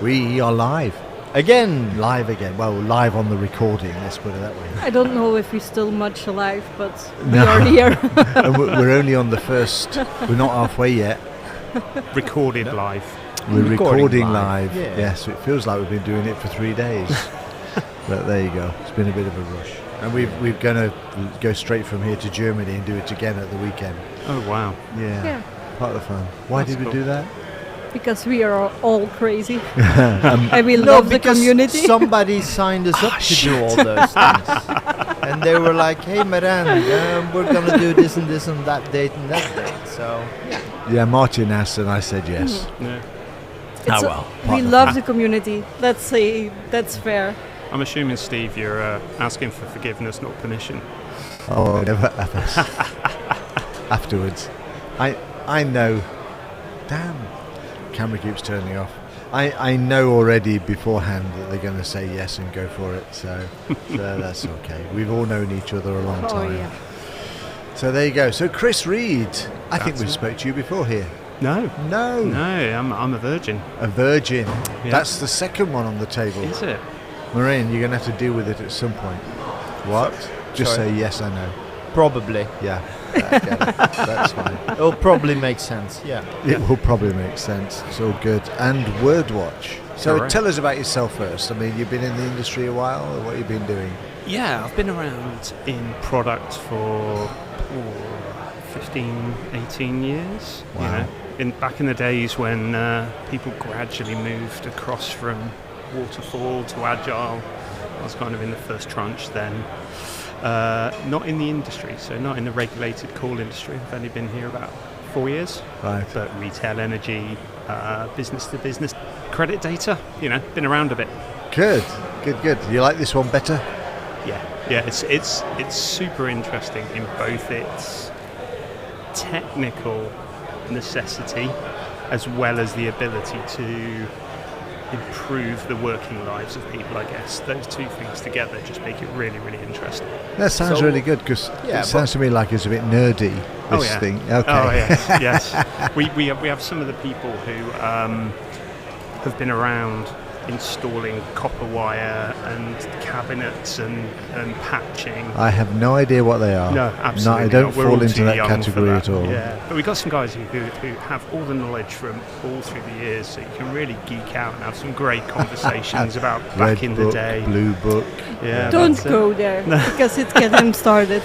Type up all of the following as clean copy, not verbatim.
We are live. Again, live again. Well, live on the recording, let's put it that way. I don't know if we're still much alive, but we are here. And we're only on the first, we're not halfway yet. Recorded live. We're recording live. Yeah. Yes, it feels like we've been doing it for 3 days. But there you go. It's been a bit of a rush. And we're going to go straight from here to Germany and do it again at the weekend. Oh, wow. Yeah. Part of the fun. Why That's did we cool. do that? Because we are all crazy. And we love the community. Somebody signed us up to do all those things. And they were like, hey, Marijn, we're going to do this and this on that date and that date. So, Yeah, Martin asked and I said yes. Yeah. It's we love the community. That's fair. I'm assuming, Steve, you're asking for forgiveness, not permission. Oh, never afterwards. I know. Damn. Camera keeps turning off. I know already beforehand that they're going to say yes and go for it, so that's okay. We've all known each other a long time. Yeah. So there you go. So Chris Reed, I think we spoke to you before here. No, No, I'm a virgin. a virgin. Yeah. That's the second one on the table. Is it? Marijn, you're going to have to deal with it at some point. What? Just Sorry. say yes, I know. probably. Yeah, I get it. That's fine. It'll probably make sense, yeah. It will probably make sense. It's all good. And Wordwatch. So Correct. tell us about yourself first. I mean, you've been in the industry a while, or what have you been doing? Yeah, I've been around in product for 15, 18 years. Wow. You know, back in the days when people gradually moved across from waterfall to agile. I was kind of in the first tranche then. Not in the industry, so not in the regulated call industry. I've only been here about 4 years. Right. But retail energy, business to business, credit data, been around a bit. Good. You like this one better? Yeah, it's super interesting in both its technical necessity as well as the ability to improve the working lives of people, I guess. Those two things together just make it really, really interesting. That sounds really good, because it sounds to me like it's a bit nerdy, this thing. Okay. Oh, yes. We have some of the people who have been around installing copper wire and cabinets and patching. I have no idea what they are. No, absolutely I don't not. We're fall all into too that young category for at all. Yeah, but we've got some guys who have all the knowledge from all through the years, so you can really geek out and have some great conversations about Red back in book, the day. Blue book. Yeah, Don't that's it. go there, because it gets him started.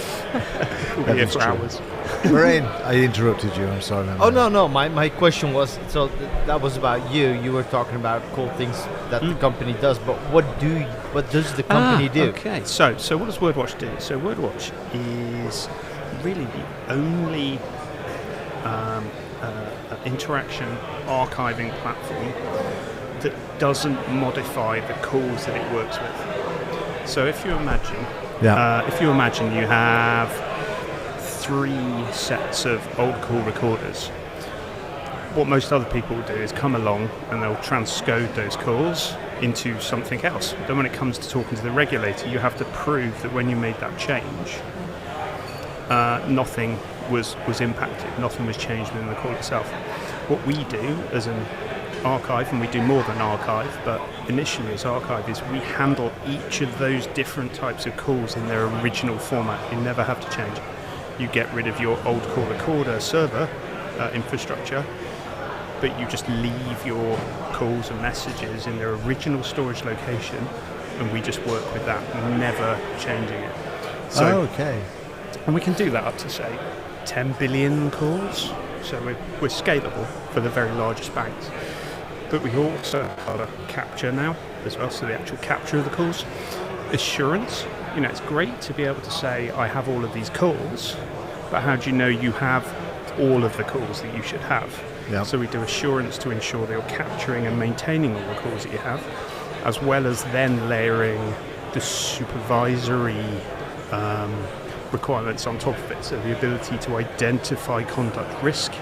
We'll be here That for is true. hours. Marijn, I interrupted you. I'm sorry. Oh, no. My question was, that was about you. You were talking about cool things that the company does, but what does the company do? Okay, so what does Wordwatch do? So Wordwatch is really the only interaction archiving platform that doesn't modify the calls that it works with. So if you imagine you have 3 sets of old call recorders. What most other people will do is come along and they'll transcode those calls into something else. Then when it comes to talking to the regulator, you have to prove that when you made that change, nothing was impacted, nothing was changed within the call itself. What we do as an archive, and we do more than archive, but initially as archive, is we handle each of those different types of calls in their original format. You never have to change it. You get rid of your old call recorder server infrastructure, but you just leave your calls and messages in their original storage location, and we just work with that, never changing it. So, okay. and we can do that up to, say, 10 billion calls. So we're scalable for the very largest banks. But we also have a capture now as well, so the actual capture of the calls. Assurance. It's great to be able to say, I have all of these calls, but how do you know you have all of the calls that you should have? Yep. So we do assurance to ensure that you're capturing and maintaining all the calls that you have, as well as then layering the supervisory requirements on top of it. So the ability to identify conduct risk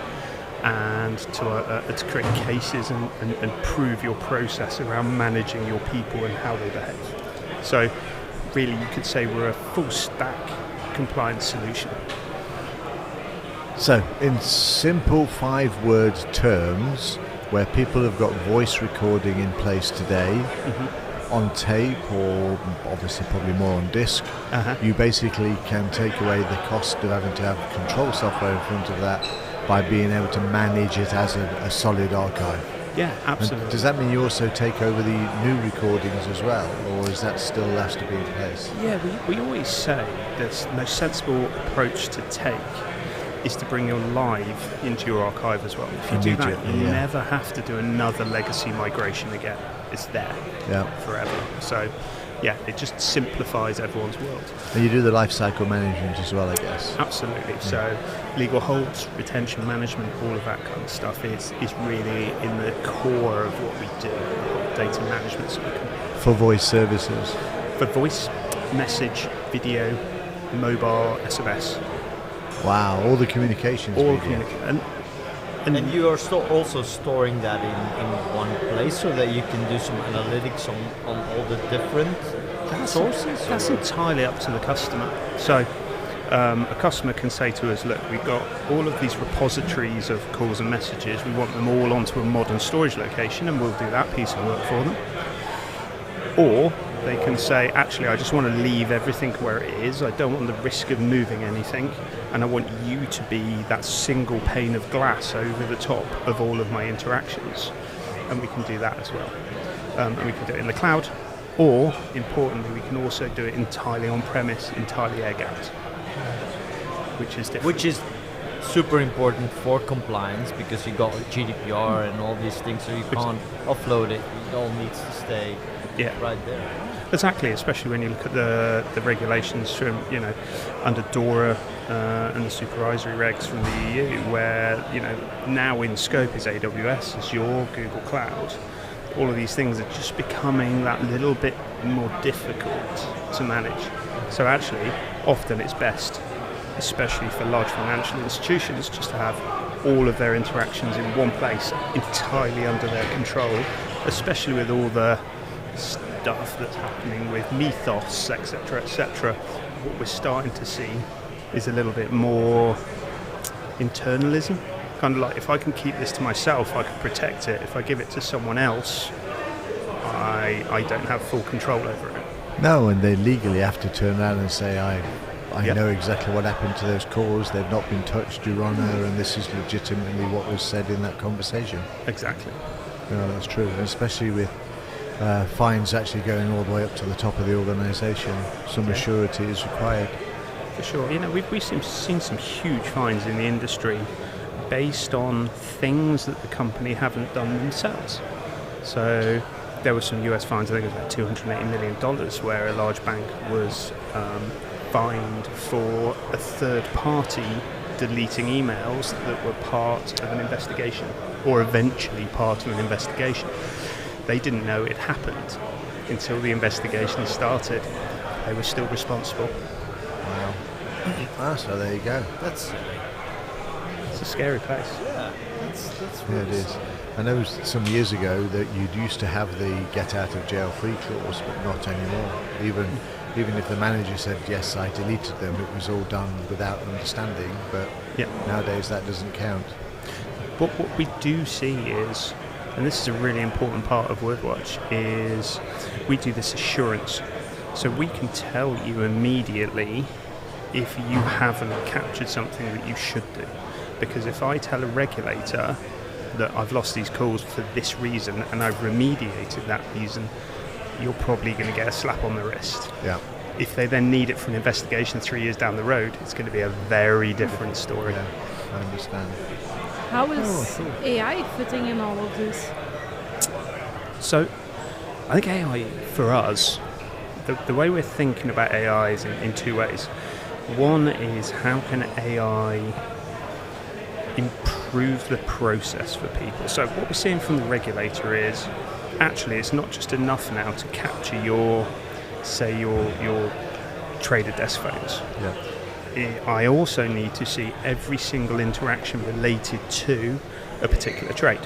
and to create cases and prove your process around managing your people and how they behave. So really, you could say we're a full stack compliance solution. So, in simple 5-word terms, where people have got voice recording in place today, on tape, or obviously probably more on disk. You basically can take away the cost of having to have control software in front of that by being able to manage it as a solid archive. Yeah, absolutely. And does that mean you also take over the new recordings as well, or is that still has to be in place? Yeah, we always say the most sensible approach to take is to bring your live into your archive as well. If you do that, you never have to do another legacy migration again. It's there forever. So, yeah, it just simplifies everyone's world. And you do the lifecycle management as well, I guess. Absolutely. So, legal holds, retention management, all of that kind of stuff is really in the core of what we do. Data management cycle. For voice services. For voice, message, video, mobile, SMS. Wow, all the communications. All and you are also storing that in one place so that you can do some analytics on all the different sources? That's entirely up to the customer. So a customer can say to us, look, we've got all of these repositories of calls and messages. We want them all onto a modern storage location, and we'll do that piece of work for them. Or they can say, actually, I just want to leave everything where it is. I don't want the risk of moving anything. And I want you to be that single pane of glass over the top of all of my interactions. And we can do that as well. And we can do it in the cloud. Or, importantly, we can also do it entirely on-premise, entirely air-gapped. Which is different. Which is super important for compliance, because you got GDPR and all these things, so you can't offload it. It all needs to stay right there. Exactly, especially when you look at the regulations from, under DORA and the supervisory regs from the EU, where, now in scope is AWS, Azure, Google Cloud. All of these things are just becoming that little bit more difficult to manage. So actually, often it's best, especially for large financial institutions, just to have all of their interactions in one place, entirely under their control, especially with all the stuff that's happening with Mythos, etc., etc. What we're starting to see is a little bit more internalism. Kind of like, if I can keep this to myself, I can protect it. If I give it to someone else, I don't have full control over it. No, and they legally have to turn around and say, I know exactly what happened to those calls. They've not been touched, Your Honour, and this is legitimately what was said in that conversation. Exactly. No, that's true, and especially with fines actually going all the way up to the top of the organisation. Some assurity is required. For sure. We've seen some huge fines in the industry based on things that the company haven't done themselves. So there were some US fines, I think it was about $280 million, where a large bank was fined for a third party deleting emails that were part of an investigation, or eventually part of an investigation. They didn't know it happened until the investigation started. They were still responsible. Wow. So there you go. It's a scary place. Yeah, that's it is. I know some years ago that you used to have the get out of jail free clause, but not anymore. Even if the manager said, yes, I deleted them, it was all done without understanding, but nowadays that doesn't count. But what we do see is, and this is a really important part of Wordwatch, is we do this assurance. So we can tell you immediately if you haven't captured something that you should do. Because if I tell a regulator that I've lost these calls for this reason and I've remediated that reason, you're probably going to get a slap on the wrist. Yeah. If they then need it for an investigation 3 years down the road, it's going to be a very different story. Yeah, I understand. How is AI fitting in all of this? So, I think AI, for us, the way we're thinking about AI is in two ways. One is, how can AI improve the process for people? So what we're seeing from the regulator is, actually it's not just enough now to capture your trader desk phones. Yeah. I also need to see every single interaction related to a particular trade.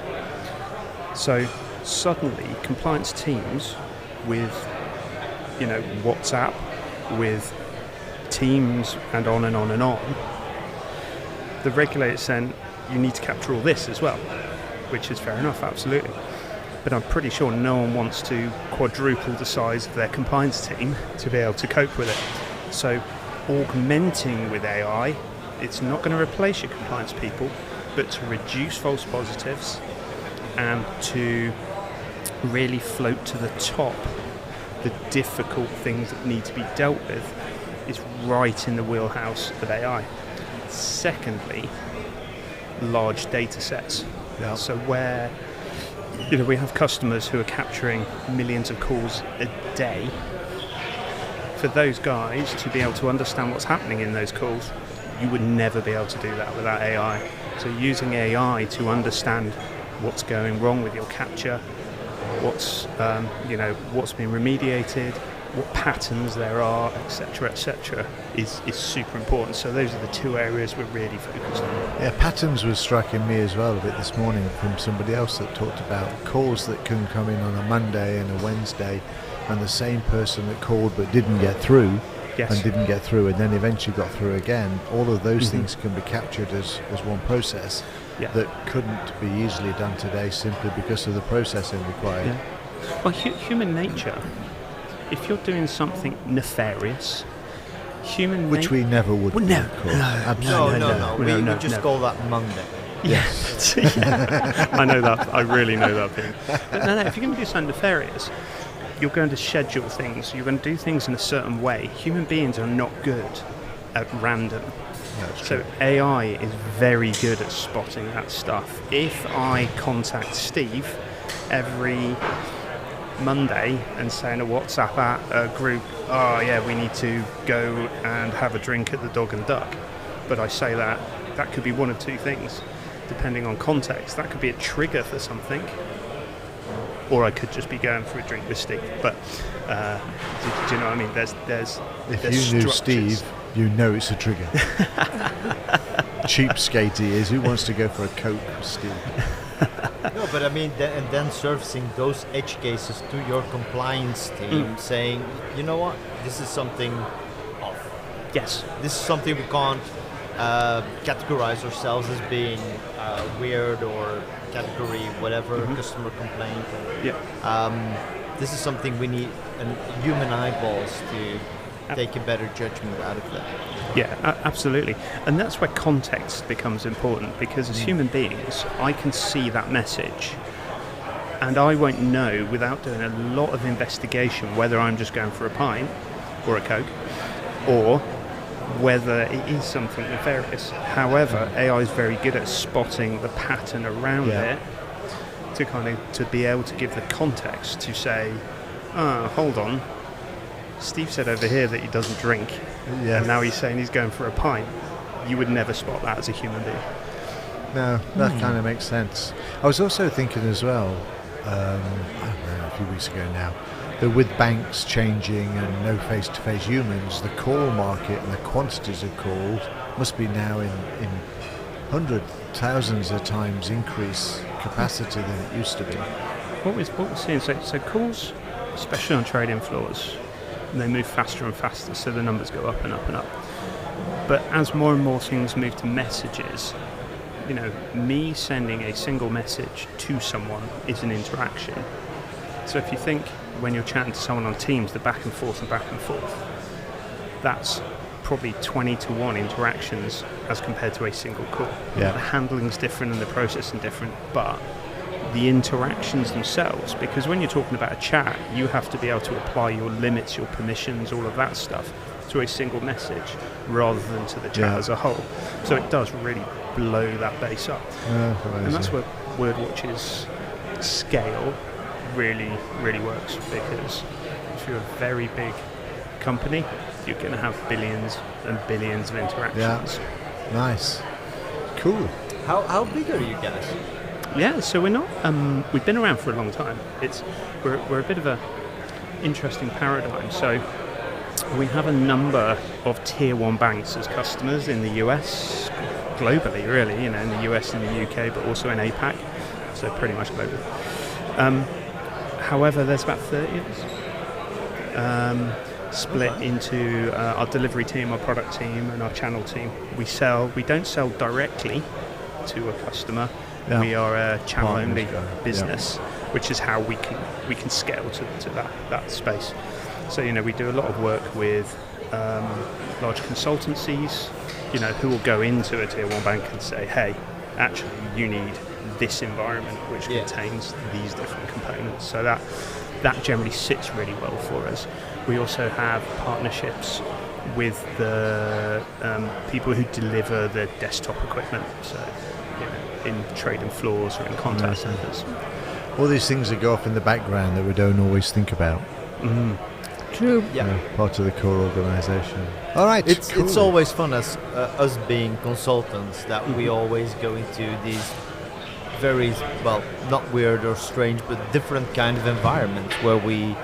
So suddenly compliance teams with WhatsApp, with Teams, and on and on and on, the regulator saying you need to capture all this as well. which is fair enough, absolutely. But I'm pretty sure no one wants to quadruple the size of their compliance team to be able to cope with it. So augmenting with AI, it's not going to replace your compliance people, but to reduce false positives and to really float to the top the difficult things that need to be dealt with is right in the wheelhouse of AI. Secondly, large data sets. Yeah. So where we have customers who are capturing millions of calls a day. For those guys to be able to understand what's happening in those calls, you would never be able to do that without AI. So using AI to understand what's going wrong with your capture, what's been remediated, what patterns there are, etc., is super important. So those are the two areas we're really focused on. Yeah, patterns was striking me as well a bit this morning from somebody else that talked about calls that can come in on a Monday and a Wednesday, and the same person that called but didn't get through, and then eventually got through again. All of those things can be captured as one process that couldn't be easily done today simply because of the processing required. Yeah. Well, human nature, if you're doing something nefarious, which we never would do, of course. Absolutely. No. We just call that Monday. Yes. I know that. I really know that thing. But no, if you're going to do something nefarious, you're going to schedule things. You're going to do things in a certain way. Human beings are not good at random. So AI is very good at spotting that stuff. If I contact Steve every Monday and say in a WhatsApp group, we need to go and have a drink at the Dog and Duck, but I say that could be one of two things, depending on context. That could be a trigger for something, or I could just be going for a drink with Steve. But do you know what I mean? There's if you knew Steve, you know it's a trigger. Cheapskate he is. Who wants to go for a Coke with Steve? No, but I mean, and then surfacing those edge cases to your compliance team, saying, you know what, this is something off. Yes. This is something we can't categorize ourselves as being weird or category whatever, customer complaint. This is something we need human eyeballs to take a better judgment out of that. Yeah, absolutely. And that's where context becomes important, because as human beings, I can see that message and I won't know without doing a lot of investigation whether I'm just going for a pint or a Coke or whether it is something nefarious. However, AI is very good at spotting the pattern around it to be able to give the context to say, hold on, Steve said over here that he doesn't drink, and now he's saying he's going for a pint. You would never spot that as a human being. No, that kind of makes sense. I was also thinking as well, I don't know, a few weeks ago now, that with banks changing and no face-to-face humans, the call market and the quantities of calls must be now in hundreds, thousands of times increase capacity than it used to be. What we're seeing, so calls, especially on trading floors, they move faster and faster, so the numbers go up and up and up. But as more and more things move to messages, me sending a single message to someone is an interaction. So if you think when you're chatting to someone on Teams, the back and forth, that's probably 20-to-1 interactions as compared to a single call. Yeah. The handling's different and the processing different, but the interactions themselves, because when you're talking about a chat, you have to be able to apply your limits, your permissions, all of that stuff to a single message rather than to the chat as a whole. So it does really blow that base up. And that's where Wordwatch's scale really, really works, because if you're a very big company, you're going to have billions and billions of interactions. Yeah. Nice. Cool. How big are you guys? Yeah, so we're not. We've been around for a long time. We're a bit of a interesting paradigm. So we have a number of tier 1 banks as customers in the US, globally, really. In the US and the UK, but also in APAC. So pretty much global. However, there's about 30 of us. Split into our delivery team, our product team, and our channel team. We don't sell directly to a customer. Yeah. We are a channel-only Partners, business, which is how we can scale to that space. So we do a lot of work with large consultancies, who will go into a tier 1 bank and say, hey, actually you need this environment which contains these different components. So that generally sits really well for us. We also have partnerships with the people who deliver the desktop equipment, so in trading floors or in contact centres. All these things that go off in the background that we don't always think about. True. Yeah. Part of the core organisation. All right. It's always fun as us being consultants that we always go into these very, well, not weird or strange, but different kind of environments where we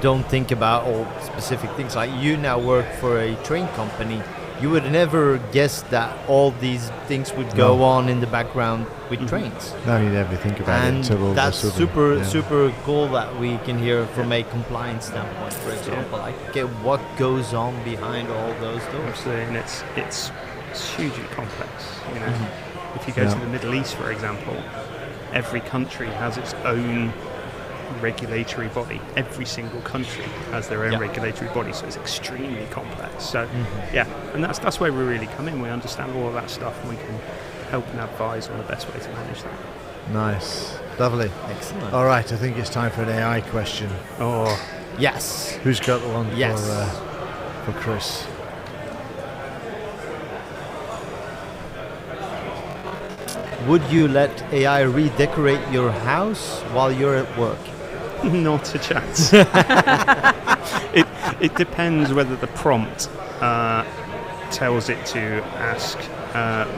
don't think about all specific things. Like you now work for a train company. You would never guess that all these things would go on in the background with trains. No, you never think about it until all that's of a sudden. super cool that we can hear from a compliance standpoint, for example. Like, what goes on behind all those doors. Absolutely, and it's hugely complex. If you go to the Middle East, for example, every country has its own regulatory body. Every single country has their own regulatory body, so it's extremely complex. So and that's where we really come in. We understand all of that stuff and we can help and advise on the best way to manage that. Nice. Lovely. Excellent. All right, I think it's time for an AI question. Oh, yes. Who's got the one Yes. for Chris? Would you let AI redecorate your house while you're at work? not a chance. It depends whether the prompt tells it to ask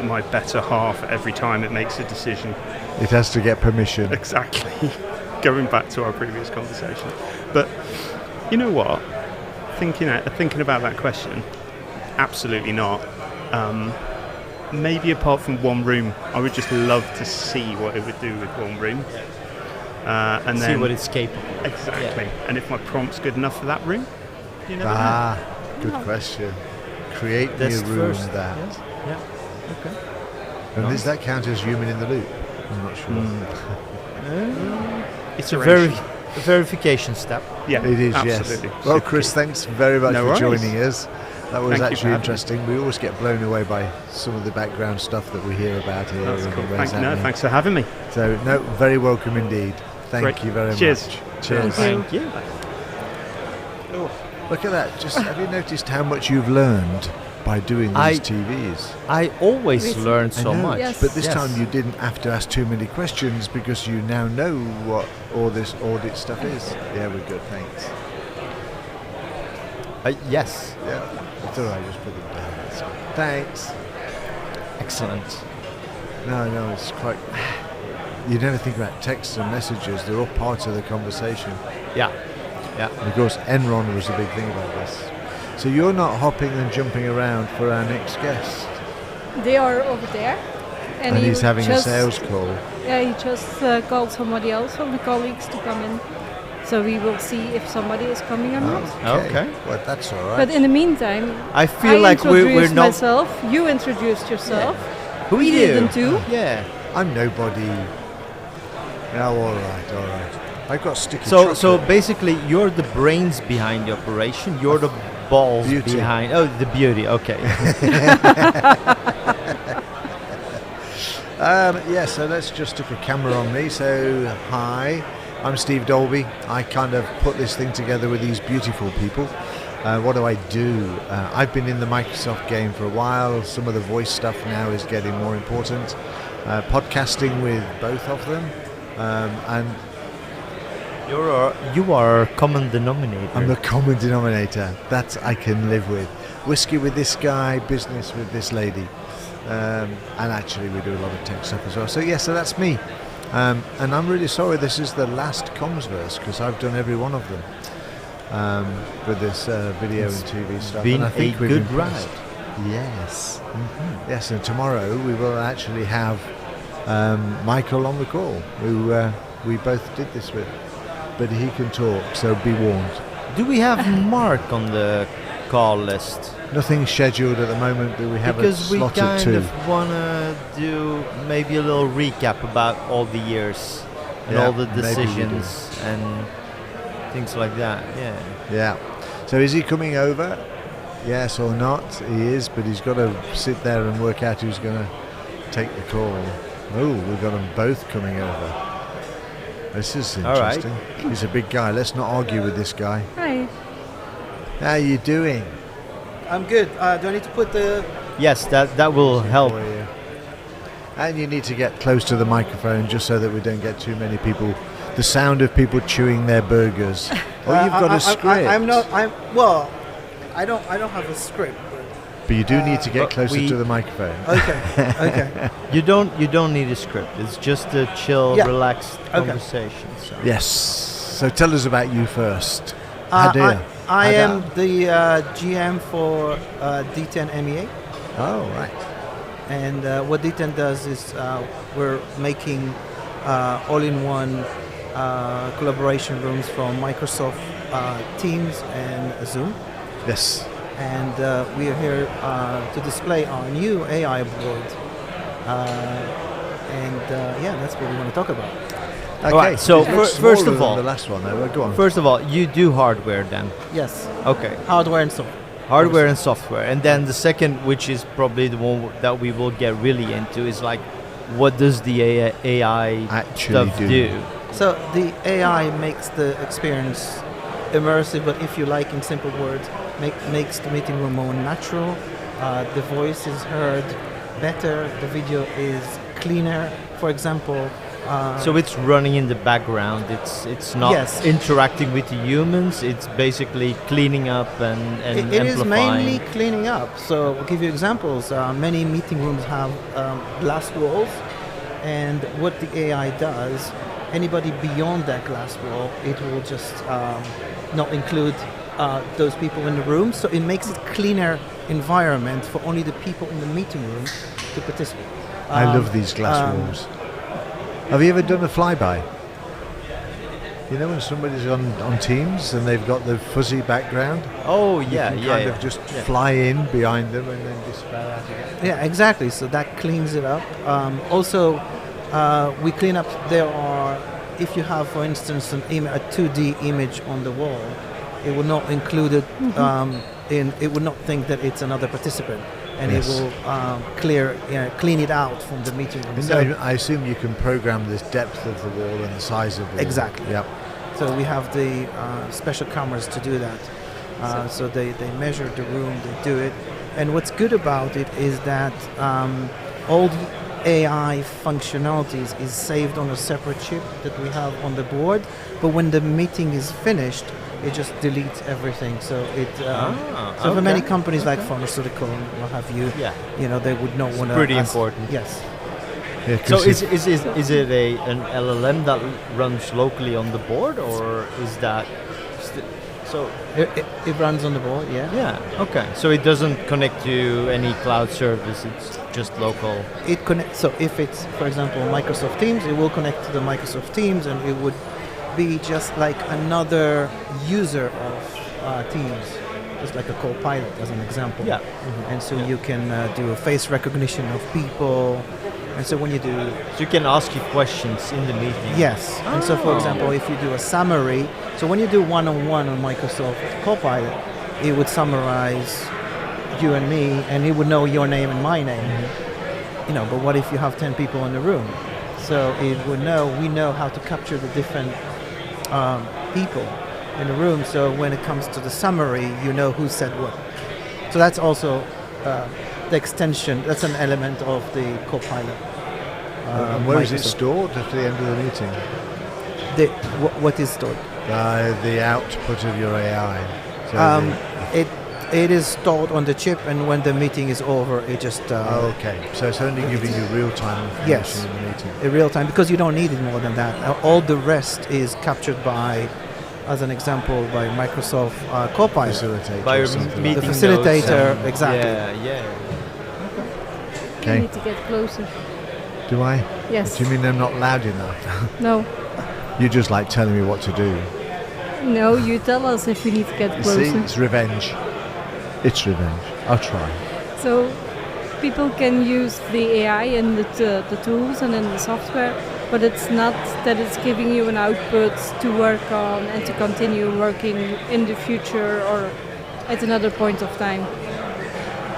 my better half every time it makes a decision. It has to get permission. Exactly. Going back to our previous conversation. But you know what? Thinking about that question, absolutely not. Maybe apart from one room, I would just love to see what it would do with one room. And see then what it's capable. Exactly. Yeah. And if my prompt's good enough for that room, you never know. Good question. Create me That's a room first. that. Yeah. Okay. And does that count as human in the loop? I'm not sure. It's a verification step. Yeah, It is, absolutely. yes. Well, Chris, thanks very much No for worries. joining us. That was Thank you for actually having me. interesting. We always get blown away by some of the background stuff that we hear about here. That's and cool. where's happening. Thanks for having me. So, no, very welcome indeed. Thank Great. you very Cheers. much. Cheers. Thank you. Look at that. Just have you noticed how much you've learned by doing these TVs? I always learn so I know, much. Yes. But this Yes. time you didn't have to ask too many questions because you now know what all this audit stuff is. Yeah, we're good. Thanks. Yes. Yeah, it's all right. Just put them down. That's good. Thanks. Excellent. No, it's quite. You never think about texts and messages. They're all part of the conversation. Yeah. Yeah. And of course, Enron was the big thing about this. So you're not hopping and jumping around for our next guest. They are over there. And he he's having a just- sales call. Yeah, he just called somebody else from the colleagues to come in. So we will see if somebody is coming or not. Okay. Well, that's all right. But in the meantime, I feel like we're introduced not. myself. You introduced yourself. Who We are you? didn't do. Yeah. I'm nobody. No, all right. I've got sticky So chocolate. basically, you're the brains behind the operation. You're the balls Beauty. behind. Oh, the beauty. Okay. Yeah, so let's just stick a camera on me. So, hi, I'm Steve Dalby. I kind of put this thing together with these beautiful people. What do I do? I've been in the Microsoft game for a while. Some of the voice stuff now is getting more important. Podcasting with both of them. And You are a common denominator. I'm the common denominator. That I can live with. Whiskey with this guy, business with this lady. And actually we do a lot of tech stuff as well. So yeah, so that's me. And I'm really sorry this is the last Commsverse because I've done every one of them with this video and TV stuff. been And I think a we've good impressed. ride. Yes. Yes, and tomorrow we will actually have Michael on the call, who we both did this with. But he can talk, so be warned. Do we have Mark on the call list? Nothing scheduled at the moment, but we have because a we slot at kind 2. of want to do maybe a little recap about all the years and Yeah, all the maybe we do. decisions and things like that. Yeah. Yeah. So is he coming over? Yes or not? He is, but he's got to sit there and work out who's going to take the call. Oh, we've got them both coming over. This is All right. interesting. He's a big guy. Let's not argue with this guy. Hi. How are you doing? I'm good. Do I need to put the... Yes, that will help. For you. And you need to get close to the microphone just so that we don't get too many people. The sound of people chewing their burgers. Oh, you've got a script. Well, I don't have a script. But you do need to get but closer we- to the microphone. Okay. Okay. You don't need a script. It's just a chill, Yeah. relaxed Okay. conversation. So. Yes. So tell us about you first. Hadir. I Hadir. am the GM for DTEN MEA. Oh, right. And what DTEN does is we're making all-in-one collaboration rooms from Microsoft Teams and Zoom. Yes. And we are here to display our new AI board. That's what we want to talk about. Okay. right, so It looks first smaller of all- than the last one, though. Go on. First of all, you do hardware then. Yes, Okay. hardware and software. Hardware and software. And then the second, which is probably the one that we will get really into, is like, what does the AI Actually stuff do? So the AI makes the experience immersive, but if you like, in simple words, makes the meeting room more natural. The voice is heard better. The video is cleaner. For example. So it's running in the background. It's not Yes. interacting with the humans. It's basically cleaning up and It is amplifying. mainly cleaning up. So I'll give you examples. Many meeting rooms have glass walls, and what the AI does, anybody beyond that glass wall, it will just not include those people in the room. So it makes it cleaner environment for only the people in the meeting room to participate. I love these glass walls. Have you ever done a flyby? You know when somebody's on Teams and they've got the fuzzy background? Oh You yeah, can yeah. kind yeah. of just fly in behind them and then disappear out again. Yeah, exactly. So that cleans it up. Also, we clean up. There are, if you have, for instance, a 2D image on the wall, it will not include it. It will not think that it's another participant, and Yes. it will clean it out from the meeting room. And So, I assume you can program the depth of the wall and the size of the wall. Exactly. Yep. so we have the special cameras to do that. So they measure the room, they do it. And what's good about it is that all the AI functionalities is saved on a separate chip that we have on the board. But when the meeting is finished, it just deletes everything. So so for many companies like pharmaceutical and what have you, they would not want to. Pretty important. Yes. Yeah, So 'cause is it an LLM that runs locally on the board, or is that so? It runs on the board. Yeah. Yeah. Okay. So it doesn't connect to any cloud service. It's just local. It connects. So if it's, for example, Microsoft Teams, it will connect to the Microsoft Teams, and it would be just like another user of Teams, just like a co-pilot, as an example. Yeah. And so you can do a face recognition of people, and so when you do, So you can ask you questions in the meeting. yes. And so, for example, if you do a summary, so when you do one-on-one on Microsoft Copilot, it would summarize you and me, and it would know your name and my name. But what if you have 10 people in the room? So it would know. We know how to capture the different people in the room. So when it comes to the summary, you know who said what. So that's also the extension. That's an element of the Copilot. and where is it Microsoft. stored at the end of the meeting? What is stored? The output of your AI. So It is stored on the chip, and when the meeting is over, it just okay. So it's only giving you real-time information Yes. in the meeting. in real time, because you don't need it more than that. All the rest is captured by, as an example, by Microsoft Copilot. Facilitate By or your something meeting like The facilitator, notes and- exactly. Yeah. Okay. You need to get closer. Do I? Yes. Do you mean I'm not loud enough? No. You just like telling me what to do. No, you tell us if we need to get You see, closer. it's revenge. It's revenge. I'll try. So people can use the AI and the tools and in the software, but it's not that it's giving you an output to work on and to continue working in the future or at another point of time.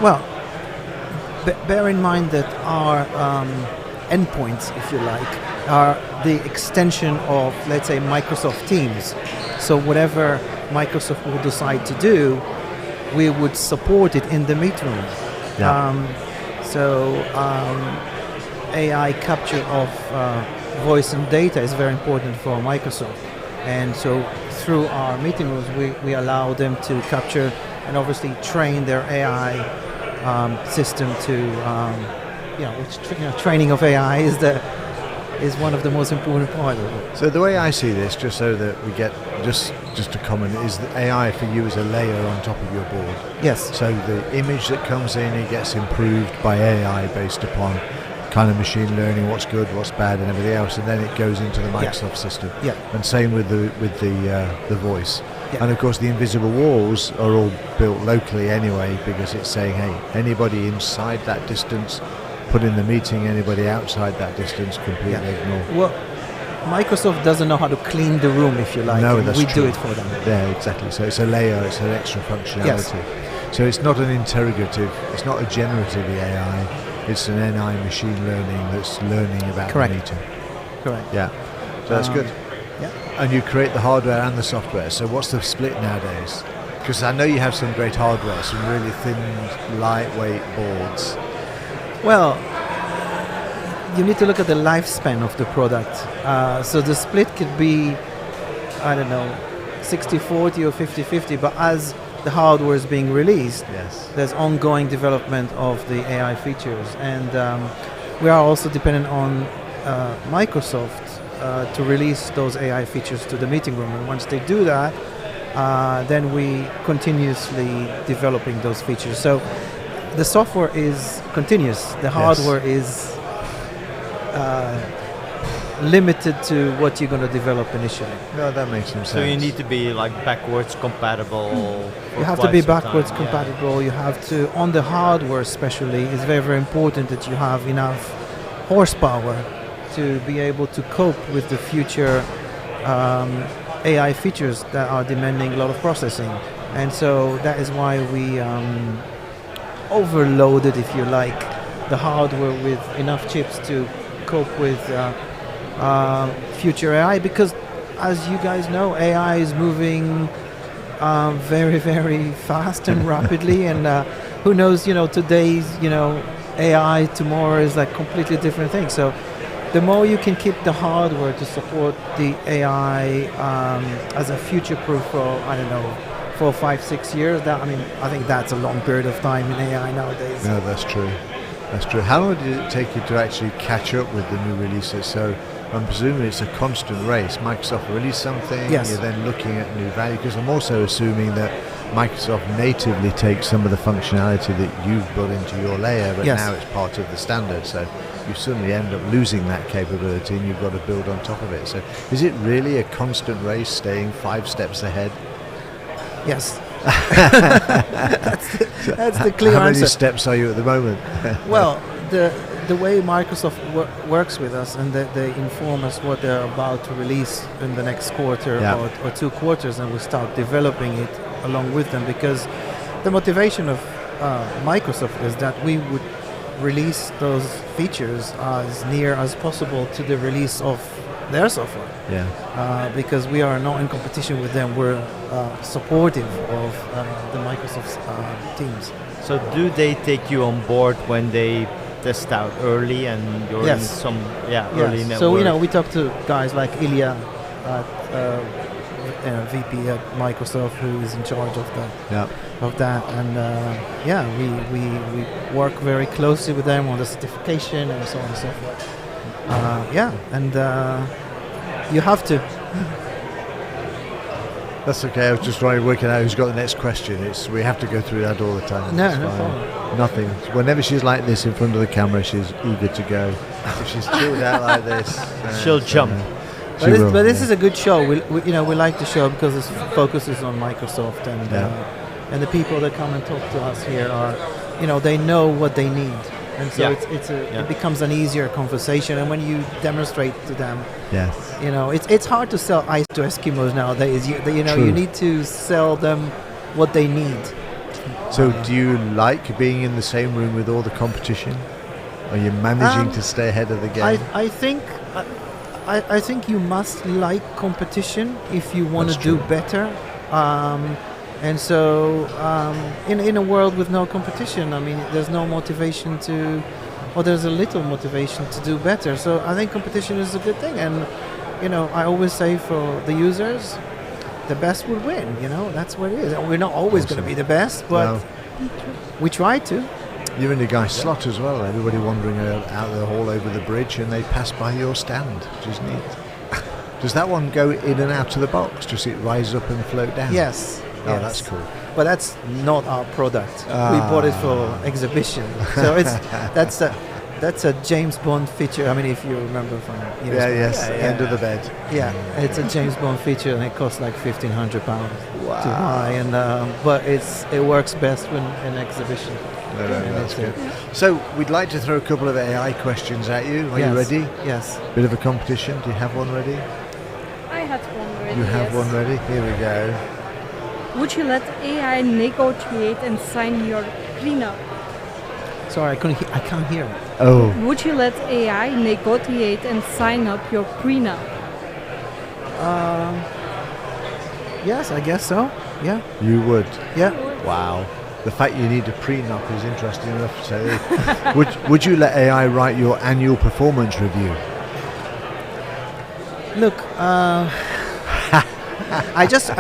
Well, bear in mind that our endpoints, if you like, are the extension of, let's say, Microsoft Teams. So whatever Microsoft will decide to do, we would support it in the meet room. Yeah. AI capture of voice and data is very important for Microsoft. And so through our meeting rooms, we allow them to capture and obviously train their AI system to, training of AI is one of the most important parts of it. So the way I see this, just so that we get just a comment, is that AI for you is a layer on top of your board. Yes. So the image that comes in, it gets improved by AI based upon kind of machine learning, what's good, what's bad, and everything else, and then it goes into the Microsoft system. Yeah. And same with the voice. Yeah. And of course, the invisible walls are all built locally anyway, because it's saying, hey, anybody inside that distance, put in the meeting, anybody outside that distance, completely ignore. Well, Microsoft doesn't know how to clean the room, if you like. No, and that's we true. do it for them. Yeah, exactly. So it's a layer, it's an extra functionality. Yes. So it's not an interrogative, it's not a generative AI, it's an NI machine learning that's learning about Correct. the meeting. Correct. Yeah, so that's good. Yeah. And you create the hardware and the software. So what's the split nowadays? Because I know you have some great hardware, some really thin, lightweight boards. Well, you need to look at the lifespan of the product. So the split could be, 60-40 or 50-50, but as the hardware is being released, Yes. there's ongoing development of the AI features. And we are also dependent on Microsoft to release those AI features to the meeting room. And once they do that, then we continuously developing those features. So the software is continuous. The hardware is limited to what you're going to develop initially. No, that makes some sense. So you need to be like backwards compatible. You have to be backwards compatible. You have to, on the hardware especially, it's very, very important that you have enough horsepower to be able to cope with the future AI features that are demanding a lot of processing. And so that is why we overloaded, if you like, the hardware with enough chips to cope with future AI, because as you guys know, AI is moving very, very fast and rapidly, and who knows, today's, AI tomorrow is like completely different thing. So the more you can keep the hardware to support the AI as a future-proof for, 4, 5, 6 years, I think that's a long period of time in AI nowadays. No, that's true. That's true. How long did it take you to actually catch up with the new releases? So I'm presuming it's a constant race. Microsoft release something, Yes. You're then looking at new value, because I'm also assuming that Microsoft natively takes some of the functionality that you've built into your layer, but Yes. now it's part of the standard. So you suddenly end up losing that capability and you've got to build on top of it. So is it really a constant race, staying 5 steps ahead? Yes. That's the clear How answer. many steps are you at the moment? Well, the way Microsoft works with us, and that they inform us what they're about to release in the next quarter or 2 quarters, and we start developing it along with them, because the motivation of Microsoft is that we would release those features as near as possible to the release of their software. Yeah. Because we are not in competition with them, we're supportive of the Microsoft teams. So do they take you on board when they test out early and you're in Yes. some early network? So we talk to guys like Ilya, VP at Microsoft, who is in charge of that, and we work very closely with them on the certification and so on and so forth. You have to. That's okay. I was just trying to work out who's got the next question. We have to go through that all the time. No, It's no fine. problem. Nothing. Whenever she's like this in front of the camera, she's eager to go. If she's chilled out like this, She'll jump. But this is a good show. We like the show because it focuses on Microsoft, and and the people that come and talk to us here are, they know what they need, and so it becomes an easier conversation. And when you demonstrate to them, it's hard to sell ice to Eskimos nowadays. You need to sell them what they need. So do you like being in the same room with all the competition? Are you managing to stay ahead of the game? I think you must like competition if you want to do better. And so in a world with no competition, I mean, there's no motivation there's a little motivation to do better. So I think competition is a good thing. And, I always say for the users, the best will win, that's what it is. We're not always going to be the best, but we try to. You're in the guy's slot as well. Everybody wandering out the hall over the bridge, and they pass by your stand, which is neat. Does that one go in and out of the box? Does it rise up and float down? Yes. Oh, that's cool. But that's not our product. We bought it for exhibition. So that's a James Bond feature. I mean, if you remember from end of the bed. Yeah, it's a James Bond feature, and it costs like £1,500 to buy. And but it works best when in exhibition. No, that's good. So we'd like to throw a couple of AI questions at you. Are you ready? Yes. Bit of a competition. Do you have one ready? I had one ready. You have one ready? Here we go. Would you let AI negotiate and sign your prenup? Sorry, I can't hear it. Oh. Would you let AI negotiate and sign up your prenup? Yes, I guess so. Yeah. You would? Yeah. Wow. The fact you need a prenup is interesting enough. So, would you let AI write your annual performance review? Look, I just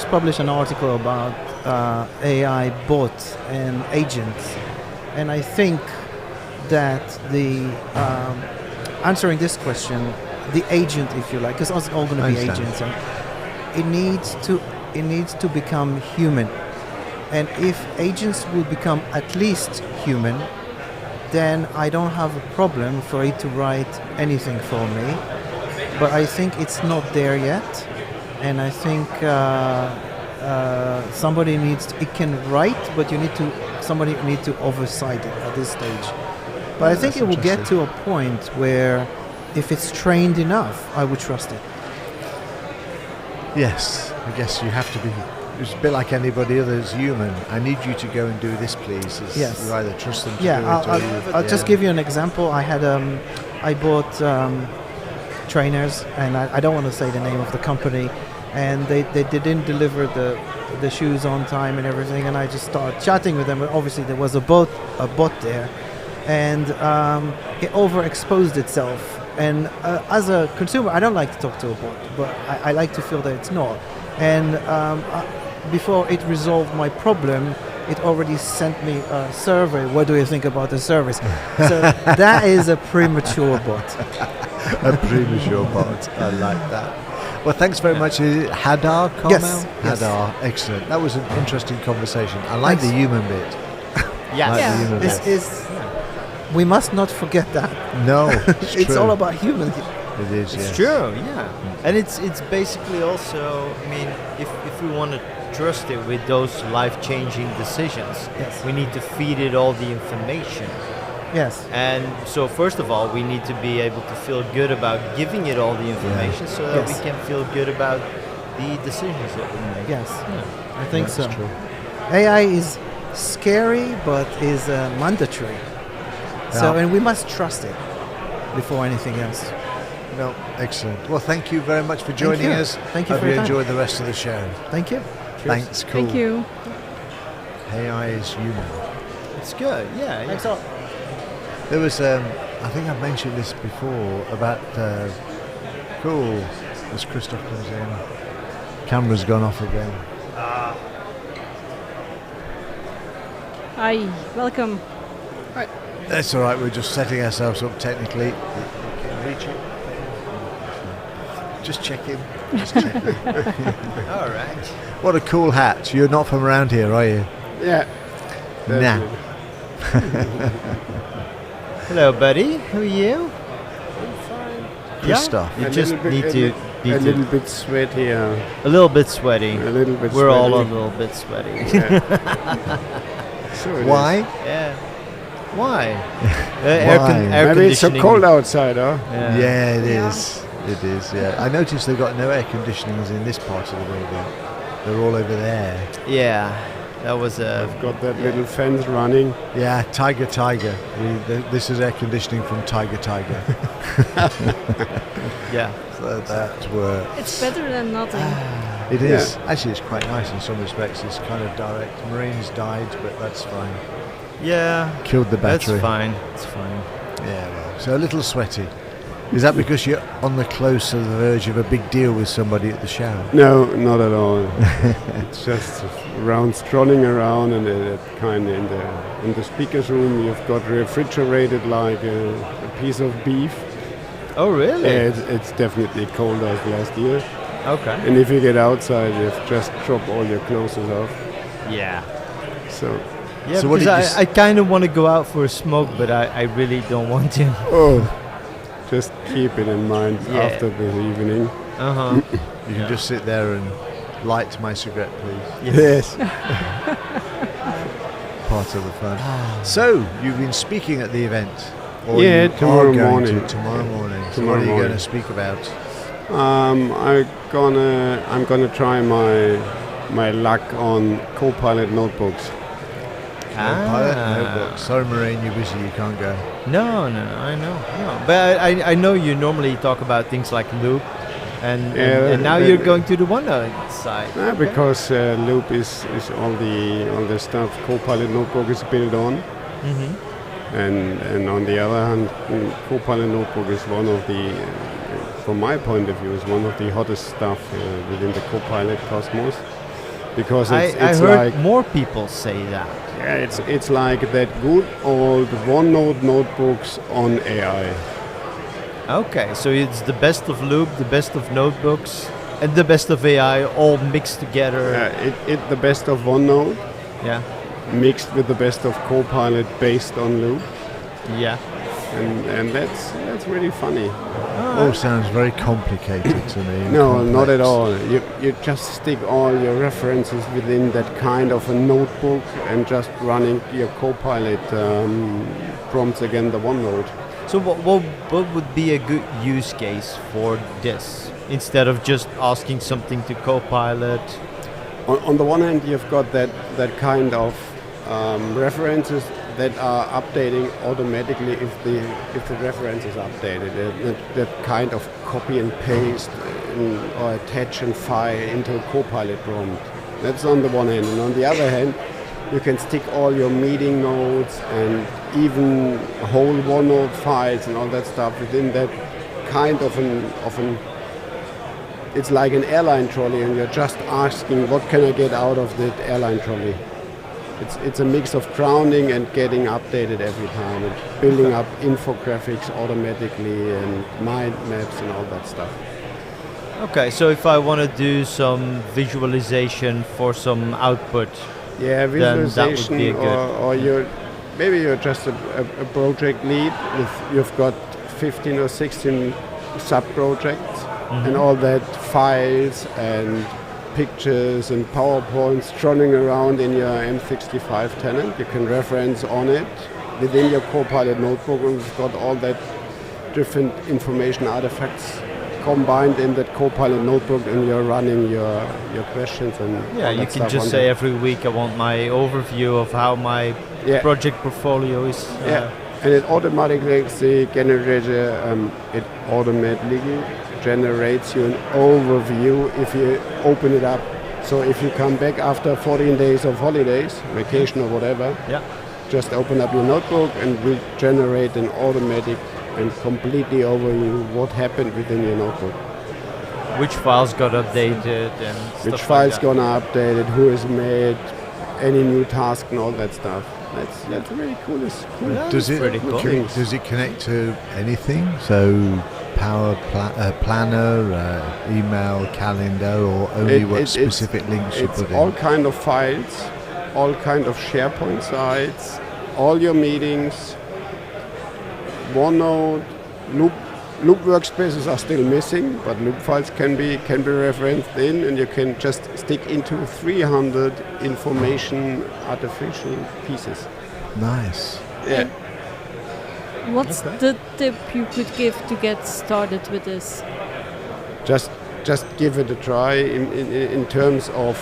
published an article about AI bots and agents, and I think that the answering this question, the agent, if you like, because it's all going to be agents, and it needs to become human. And if agents will become at least human, then I don't have a problem for it to write anything for me. But I think it's not there yet, and I think somebody it can write, but somebody needs to oversight it at this stage. But I think it will get to a point where, if it's trained enough, I would trust it. Yes, I guess you have to be. It's a bit like anybody other who's human. I need you to go and do this, please. Yes. You either trust them to do it I'll just give you an example. I bought trainers, and I don't want to say the name of the company, and they didn't deliver the shoes on time and everything, and I just started chatting with them. But obviously there was a bot there, and it overexposed itself. And as a consumer, I don't like to talk to a bot, but I like to feel that it's not. And before it resolved my problem, it already sent me a survey. What do you think about the service? So that is a premature bot. A premature bot. I like that. Well, thanks very much. Hadar, Carmel? Yes. Hadar, excellent. That was an interesting conversation. I like the human bit. We must not forget that. No, it's all about humans. It is. It's true. Yeah, and it's basically also. I mean, if we want to trust it with those life-changing decisions, we need to feed it all the information. Yes. And so first of all, we need to be able to feel good about giving it all the information so that we can feel good about the decisions that we make. Yes, I think so. True. AI is scary, but is mandatory. So, and we must trust it before anything else. No, excellent. Well, thank you very much for joining us. Thank you Hope for your time. enjoy the rest of the show. Thank you. Cheers. Thanks, cool. Thank you. AI is human. It's good, yeah. Thanks all. There was, I think I've mentioned this before, about, cool, as Christoph comes in. Camera's gone off again. Hi, welcome. Right. That's all right, we're just setting ourselves up technically. You can reach it. Just checking. All right. What a cool hat. You're not from around here, are you? Yeah. Nah. Hello, buddy. Who are you? I'm fine. Christoph. You just need to Me a too. little bit sweaty. A little bit sweaty. A little bit We're all a sweaty. little bit sweaty. So it Why? Yeah. Why? Why? Air Maybe it's so conditioning. cold outside, huh? Yeah, it Yeah. is. It is. Yeah, I noticed they've got no air conditionings in this part of the building. They're all over there. Yeah. That was a. I've got that little fence running. Yeah, Tiger. This is air conditioning from Tiger. Yeah. So that works. It's better than nothing. It is. Actually, it's quite nice in some respects. It's kind of direct. Marine's died, but that's fine. Yeah. Killed the battery. That's fine. It's fine. Yeah, well, so a little sweaty. Is that because you're on the close of the verge of a big deal with somebody at the show? No, not at all. It's just strolling around, and kind of in the speakers room, you've got refrigerated like a piece of beef. Oh, really? Yeah, it's definitely colder as last year. Okay. And if you get outside, you've just dropped all your clothes off. Yeah. So, Yeah, So what because did you I kind of want to go out for a smoke, but I really don't want to. just keep it in mind Yeah. after this evening. Uh-huh. You can just sit there and light my cigarette, please. Yes. Part of the fun. So, you've been speaking at the event? Or Yeah, you tomorrow are going morning. To tomorrow morning. So Tomorrow what are you going morning. to speak about? I'm gonna try my luck on Copilot notebooks. Pilot notebook. Sorry, Marijn, you're busy. You can't go. No, I know. No. But I know you normally talk about things like Loop, and now the- you're going to the OneNote side. Yeah, because Loop is all the stuff Copilot notebook is built on. Mm-hmm. And on the other hand, Copilot Notebook is one of the, from my point of view, is one of the hottest stuff within the Copilot cosmos, because I it's heard like more people say that. it's like that good old OneNote notebooks on AI. Okay, so it's the best of Loop, the best of notebooks, and the best of AI all mixed together. It the best of OneNote Yeah. mixed with the best of Copilot based on Loop, Yeah. and that's really funny. All sounds very complicated to me. and No, not at complex. all. You just stick all your references within that kind of a notebook and just running your Copilot prompts again the OneNote. So what would be a good use case for this instead of just asking something to Copilot? On the one hand, you've got that kind of references that are updating automatically if the reference is updated. That kind of copy and paste or attach and file into a Copilot prompt. That's on the one hand. And on the other hand, you can stick all your meeting notes and even whole OneNote files and all that stuff within that kind of an it's like an airline trolley, and you're just asking, what can I get out of that airline trolley? It's a mix of grounding and getting updated every time, and building up infographics automatically and mind maps and all that stuff. Okay, so if I want to do some visualization for some output, Yeah, then that would visualization, be a good. or maybe you're just a project lead. You've got 15 or 16 sub-projects, and all that files and pictures and PowerPoints strolling around in your M65 tenant. You can reference on it within your Copilot notebook, and we've got all that different information artifacts combined in that Copilot notebook, and you're running your questions and Yeah, all you that can stuff just on say there. every week I want my overview of how my Yeah. project portfolio is. Yeah, and it automatically generates you an overview if you open it up. So if you come back after 14 days of holidays, vacation or whatever, Yeah. just open up your notebook and we generate an automatic and completely overview what happened within your notebook. Which files got updated and stuff Which like files that. gonna updated, who is made, any new task and all that stuff. That's really cool. It's cool. Yeah, Does that's it pretty cool. Things. does it connect to anything? So Power Planner, email, calendar, or only what specific links you It's put all in? kind of files, all kind of SharePoint sites, all your meetings, OneNote, loop workspaces are still missing, but loop files can be referenced in, and you can just stick into 300 information artificial pieces. Nice. Yeah. What's the tip you could give to get started with this? Just give it a try in terms of,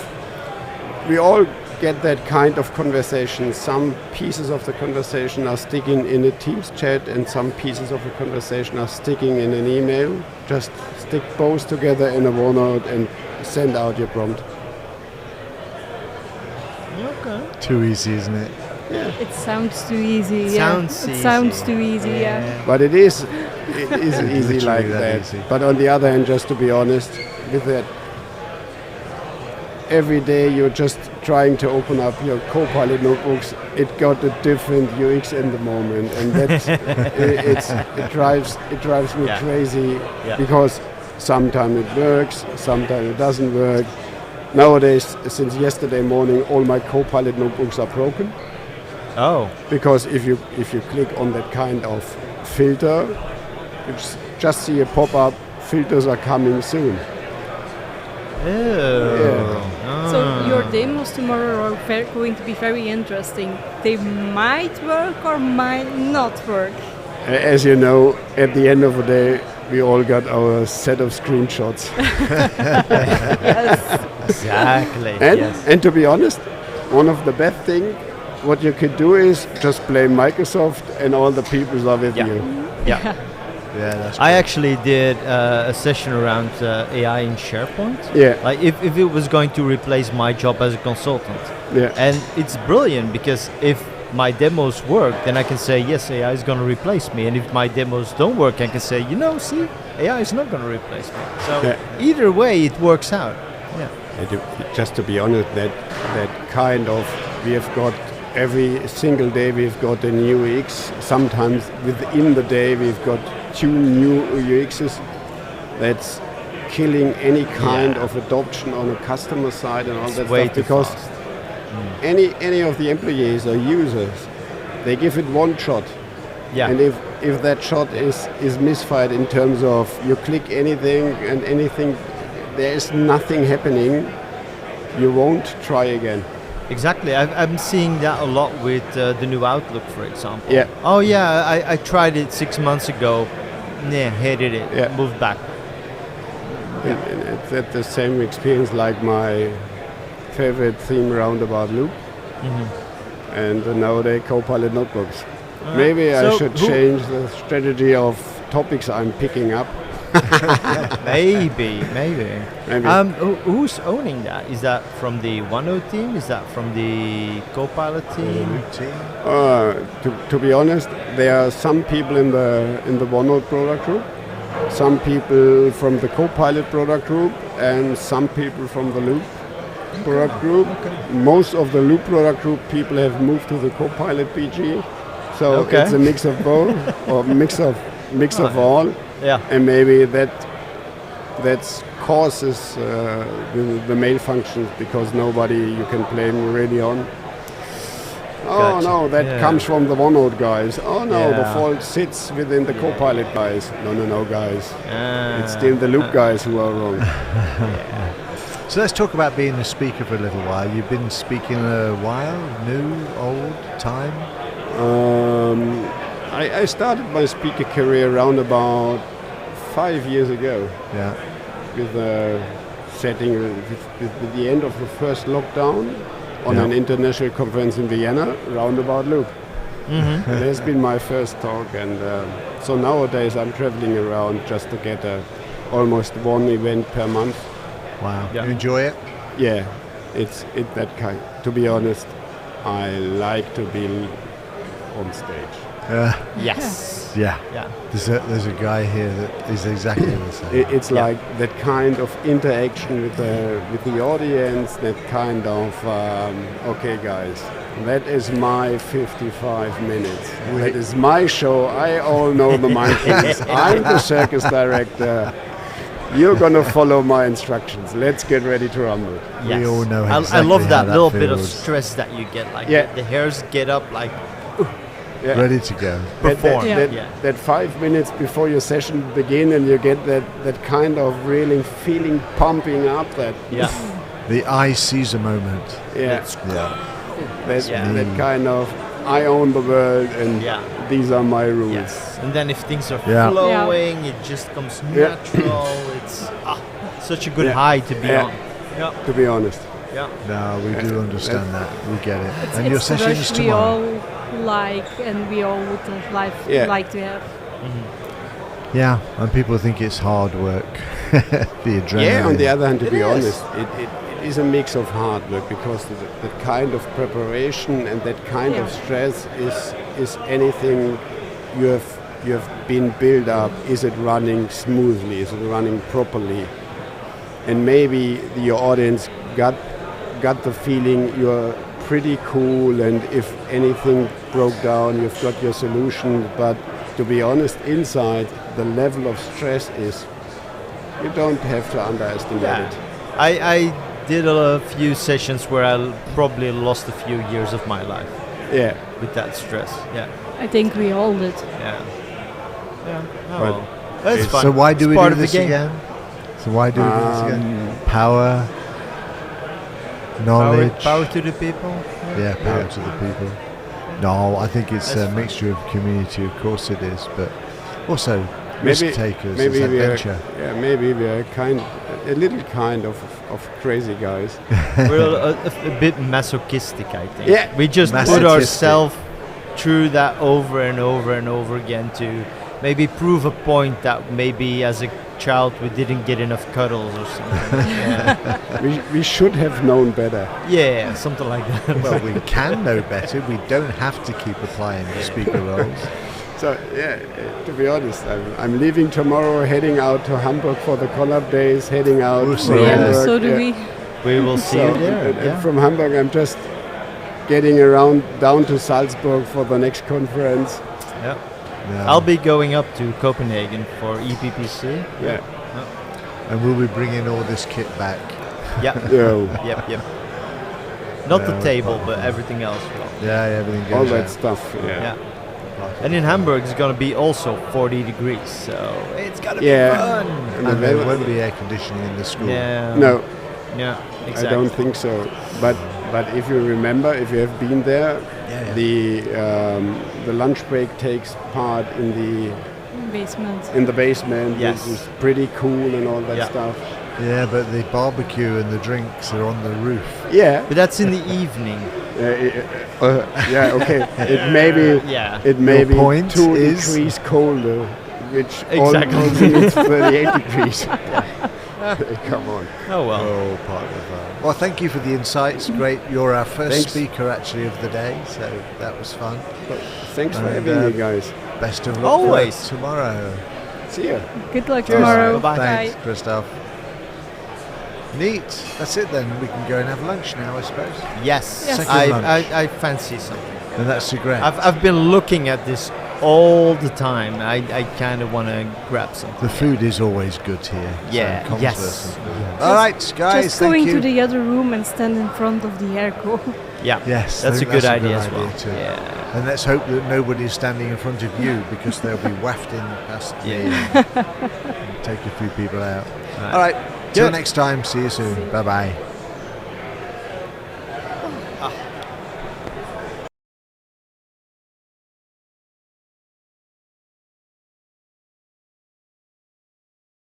we all get that kind of conversation. Some pieces of the conversation are sticking in a Teams chat and some pieces of the conversation are sticking in an email. Just stick both together in a OneNote and send out your prompt. Okay. Too easy, isn't it? Yeah. It sounds too easy. Sounds It easy. sounds too easy. Yeah. But it is easy Literally like that that. easy. But on the other hand, just to be honest, with that, every day you're just trying to open up your Copilot notebooks. It got a different UX in the moment, and that it drives me Yeah. crazy Yeah. because sometimes it works, sometimes it doesn't work. Nowadays, since yesterday morning, all my Copilot notebooks are broken. Oh. Because if you click on that kind of filter, you just see a pop-up, filters are coming soon. Oh. So your demos tomorrow are going to be very interesting. They might work or might not work. As you know, at the end of the day, we all got our set of screenshots. Yes. Exactly. And, yes. and to be honest, one of the best things what you could do is just blame Microsoft and all the people are with Yeah. you. Yeah. Yeah, that's I great. actually did a session around AI in SharePoint. Yeah, Like if it was going to replace my job as a consultant. yeah. And it's brilliant because if my demos work, then I can say, yes, AI is going to replace me. And if my demos don't work, I can say, see, AI is not going to replace me. So Yeah. either way, it works out. Yeah. Just to be honest, that kind of, we have got every single day we've got a new UX. Sometimes within the day we've got 2 new UXs. That's killing any kind of adoption on a customer side and all It's that way stuff too because fast. any of the employees or users, they give it one shot. Yeah. And if that shot is misfired in terms of you click anything and anything, there is nothing happening, you won't try again. Exactly. I'm seeing that a lot with the new Outlook, for example. Yeah. Oh, yeah, I tried it 6 months ago. Nah, hated it. Yeah. Moved back. And it's at the same experience like my favorite theme roundabout loop and nowadays Copilot notebooks. Maybe I So should who- change the strategy of topics I'm picking up. Maybe. Maybe. Who's owning that? Is that from the OneNote team? Is that from the Copilot team? To be honest, there are some people in the OneNote product group, some people from the Copilot product group, and some people from the Loop product group. Most of the Loop product group people have moved to the Copilot PG, so Okay. it's a mix of both, or mix of all, Yeah. and maybe that causes the mail functions because nobody you can blame really on. Oh Gotcha. no, that Yeah. comes from the OneNote guys. Oh no, the Yeah. fault sits within the Copilot guys. No guys. Ah. It's still the Loop guys who are wrong. So let's talk about being a speaker for a little while. You've been speaking a while, new, old, time? I started my speaker career around about 5 years ago Yeah. with setting with the end of the first lockdown on Yeah. an international conference in Vienna, roundabout Loop. Mm-hmm. It has been my first talk, and so nowadays I'm traveling around just to get almost one event per month. Wow. Yeah. You enjoy it? Yeah, it's that kind. To be honest, I like to be on stage. Yes. Yeah. Yeah. There's a guy here that is exactly the same. It's Yeah. like that kind of interaction with the audience. That kind of okay, guys, that is my 55 minutes. That is my show. I all know the monkeys. I'm the circus director. You're gonna follow my instructions. Let's get ready to rumble. Yes. all know I exactly love how that that little bit of feels. stress that you get. Like Yeah. the hairs get up like, ready to go. Perform. That 5 minutes before your session begin, and you get that kind of really feeling pumping up. The I Caesar moment. That kind of I own the world, and these are my rules. Yes. And then if things are flowing, it just comes natural. It's such a good high to be on. Yeah. To be honest. Yeah. No, we do understand that. We get it. It's, and your session is tomorrow. We all like, and we all would have like to have. Mm-hmm. Yeah, and people think it's hard work. The adrenaline. Yeah, on the other hand, to be honest, it is a mix of hard work, because the kind of preparation and that kind of stress is anything you have been built up. Is it running smoothly? Is it running properly? And maybe your audience got the feeling you're pretty cool, and if anything broke down, you've got your solution. But to be honest, inside, the level of stress is, you don't have to underestimate it. I did a few sessions where I probably lost a few years of my life. Yeah. With that stress. Yeah. I think we all did. Yeah. Yeah. Oh, Well, well. That's fun. So why do we part do of the this game. again? So why do we do this again? Power, knowledge. Power to the people. Yeah, power to the people. No, I think it's a mixture of community. Of course it is, but also risk takers. It's adventure. Maybe we are a little kind of crazy guys. We're a bit masochistic, I think. Yeah. We just put Masochistic. ourselves through that over and over and over again to maybe prove a point that maybe as a child we didn't get enough cuddles or something. we should have known better. Yeah, something like that. Well, we can know better. We don't have to keep applying the speaker roles. So to be honest, I'm leaving tomorrow, heading out to Hamburg for the collab days, heading out We'll to see you there. Hamburg. So do we. We will see you there. And from Hamburg, I'm just getting around down to Salzburg for the next conference. Yeah. Yeah. I'll be going up to Copenhagen for EPPC. Yeah. And will we bring in all this kit back? Yeah. Yeah. Yep. Not Yeah, the we'll table, probably- but everything else. Will. Yeah, everything goes All that out. stuff. Yeah. And in Hamburg it's gonna be also 40 degrees, so it's gonna be fun. And there won't be air conditioning in the school. Yeah. No, Yeah. Exactly. I don't think so. But if you remember, if you have been there, the lunch break takes part in the basement. Yes. Which is pretty cool and all that stuff. Yeah, but the barbecue and the drinks are on the roof. Yeah. But that's in the evening. Okay. It may Your be point 2 is- degrees colder, which Exactly. also means 38 degrees. Come on. Oh well. Oh, part of that. Well, thank you for the insights. Great. You're our first Thanks. speaker, actually, of the day, so that was fun. Thanks for And, having me, guys. Best of luck Always. for tomorrow. See ya. Good luck Cheers. tomorrow. Bye-bye. Thanks, Christoph. Neat. That's it then. We can go and have lunch now, I suppose. Yes. Second lunch. I fancy something. And that's cigarette. I've been looking at this all the time. I kind of want to grab something. The food is always good here. Yeah, So yes. Commsverse. All right, guys. Just thank going you. to the other room and stand in front of the airco. Yeah. Yes, That's I a think good that's idea as well. too. Yeah. And let's hope that nobody is standing in front of you, because they'll be wafting past me Yeah. and take a few people out. Right. All right. Till Good. next time. See you soon. Bye bye.